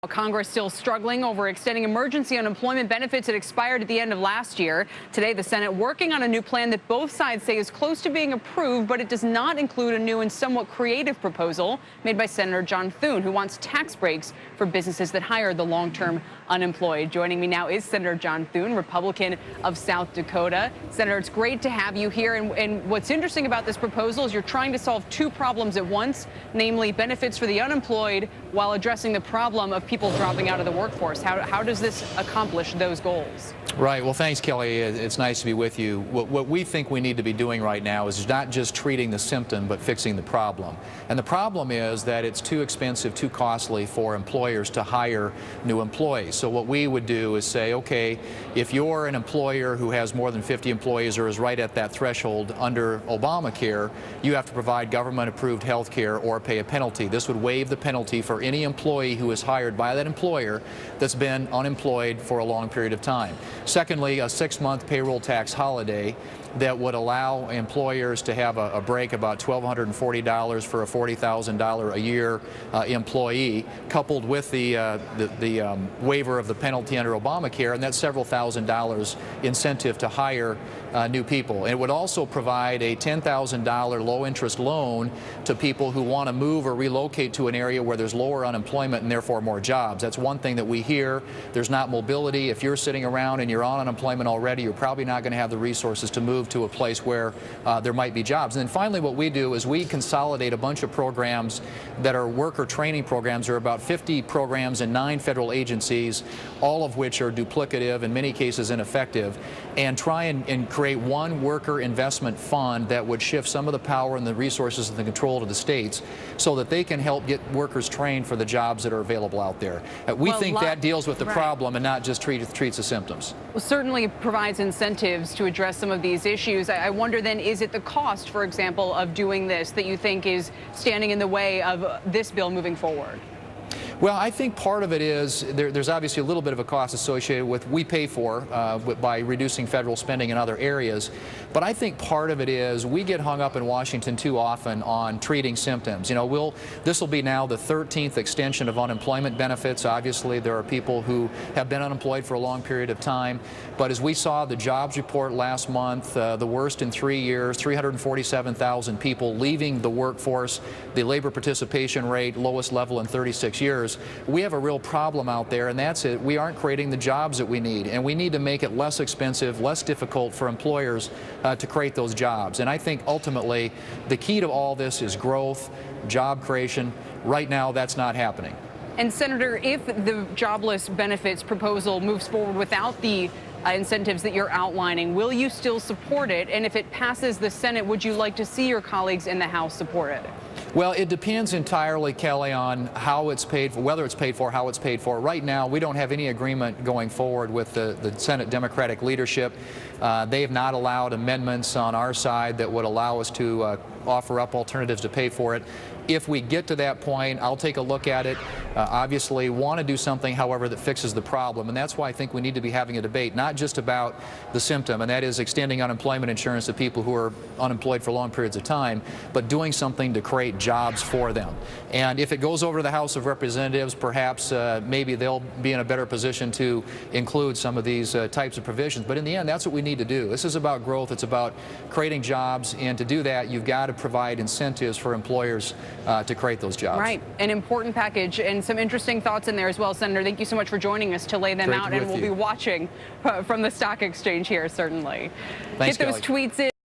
Congress still struggling over extending emergency unemployment benefits that expired at the end of last year. Today, the Senate working on a new plan that both sides say is close to being approved, but it does not include a new and somewhat creative proposal made by Senator John Thune, who wants tax breaks for businesses that hire the long-term unemployed. Joining me now is Senator John Thune, Republican of South Dakota. Senator, it's great to have you here. And what's interesting about this proposal is you're trying to solve two problems at once, namely benefits for the unemployed while addressing the problem of people dropping out of the workforce. How does this accomplish those goals? Right. Well, thanks, Kelly. It's nice to be with you. What we think we need to be doing right now is not just treating the symptom, but fixing the problem. And the problem is that it's too expensive, too costly for employers to hire new employees. So what we would do is say, okay, if you're an employer who has more than 50 employees or is right at that threshold under Obamacare, you have to provide government-approved health care or pay a penalty. This would waive the penalty for any employee who is hired by that employer that's been unemployed for a long period of time. Secondly, a 6-month payroll tax holiday that would allow employers to have a break about $1,240 for a $40,000 a year employee, coupled with the waiver of the penalty under Obamacare, and that's several $1,000s incentive to hire new people. And it would also provide a $10,000 low-interest loan to people who want to move or relocate to an area where there's lower unemployment and therefore more jobs. That's one thing that we hear. There's not mobility. If you're sitting around and you're on unemployment already, you're probably not going to have the resources to move to a place where there might be jobs. And then finally, what we do is we consolidate a bunch of programs that are worker training programs. There are about 50 programs in 9 federal agencies, all of which are duplicative, in many cases ineffective, and try and create one worker investment fund that would shift some of the power and the resources and the control to the states so that they can help get workers trained for the jobs that are available out there. We think that deals with the problem and not just treats the symptoms. Well, certainly provides incentives to address some of these issues. I wonder then, is it the cost, for example, of doing this that you think is standing in the way of this bill moving forward? Well, I think part of it is there's obviously a little bit of a cost associated with we pay for by reducing federal spending in other areas. But I think part of it is we get hung up in Washington too often on treating symptoms. You know, this will be now the 13th extension of unemployment benefits. Obviously, there are people who have been unemployed for a long period of time. But as we saw the jobs report last month, the worst in 3 years, 347,000 people leaving the workforce, the labor participation rate, lowest level in 36 years. We have a real problem out there, and that's it. We aren't creating the jobs that we need, and we need to make it less expensive, less difficult for employers to create those jobs. And I think ultimately the key to all this is growth, job creation. Right now, that's not happening. And Senator, if the jobless benefits proposal moves forward without the incentives that you're outlining, will you still support it? And if it passes the Senate, would you like to see your colleagues in the House support it? Well, it depends entirely, Kelly, on how it's paid for, whether it's paid for, how it's paid for. Right now, we don't have any agreement going forward with the Senate Democratic leadership. They have not allowed amendments on our side that would allow us to offer up alternatives to pay for it. If we get to that point, I'll take a look at it. Obviously, want to do something, however, that fixes the problem. And that's why I think we need to be having a debate, not just about the symptom, and that is extending unemployment insurance to people who are unemployed for long periods of time, but doing something to create jobs for them. And if it goes over to the House of Representatives, perhaps maybe they'll be in a better position to include some of these types of provisions. But in the end, that's what we need to do. This is about growth. It's about creating jobs. And to do that, you've got to provide incentives for employers to create those jobs. Right. An important package and some interesting thoughts in there as well, Senator. Thank you so much for joining us to lay them out, and we'll be watching from the stock exchange here, certainly. Thanks, Get those Kelly. tweets in.